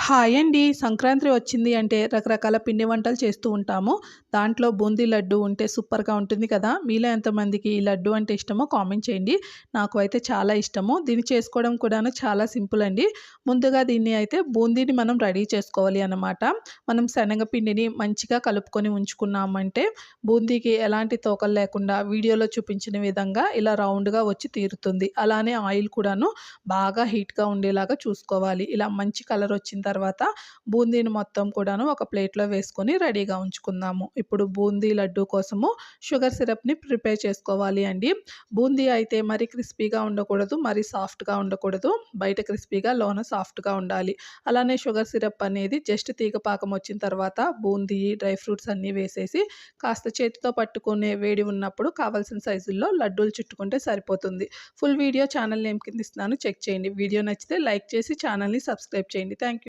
Hi అండి. సంక్రాంతి వచ్చింది అంటే రకరకాల పిండి వంటలు చేస్తూ ఉంటాము. దాంట్లో బూందీ లడ్డు ఉంటే సూపర్‌గా ఉంటుంది కదా! మీలో ఎంతమందికి ఈ లడ్డు అంటే ఇష్టమో కామెంట్ చేయండి. నాకు అయితే చాలా ఇష్టము. దీన్ని చేసుకోవడం కూడాను చాలా సింపుల్ అండి. ముందుగా దీన్ని అయితే బూందీని మనం రెడీ చేసుకోవాలి అన్నమాట. మనం శనగపిండిని మంచిగా కలుపుకొని ఉంచుకున్నామంటే బూందీకి ఎలాంటి తోకలు లేకుండా వీడియోలో చూపించిన విధంగా ఇలా రౌండ్‌గా వచ్చి తీరుతుంది. అలానే ఆయిల్ కూడాను బాగా హీట్‌గా ఉండేలాగా చూసుకోవాలి. ఇలా మంచి కలర్ వచ్చిన తర్వాత బూందీని మొత్తం కూడాను ఒక ప్లేట్‌లో వేసుకొని రెడీగా ఉంచుకుందాము. ఇప్పుడు బూందీ లడ్డు కోసము షుగర్ సిరప్‌ని ప్రిపేర్ చేసుకోవాలి అండి. బూందీ అయితే మరి క్రిస్పీగా ఉండకూడదు, మరి సాఫ్ట్‌గా ఉండకూడదు. బయట క్రిస్పీగా లోన సాఫ్ట్‌గా ఉండాలి. అలానే షుగర్ సిరప్ అనేది జస్ట్ తీగ పాకం వచ్చిన తర్వాత బూందీ, డ్రై ఫ్రూట్స్ అన్నీ వేసేసి కాస్త చేతితో పట్టుకునే వేడి ఉన్నప్పుడు కావాల్సిన సైజుల్లో లడ్డూలు చుట్టుకుంటే సరిపోతుంది. ఫుల్ వీడియో ఛానల్ నేమ్ కింద ఇస్తున్నాను, చెక్ చేయండి. వీడియో నచ్చితే లైక్ చేసి ఛానల్‌ని సబ్స్క్రైబ్ చేయండి. Thank you.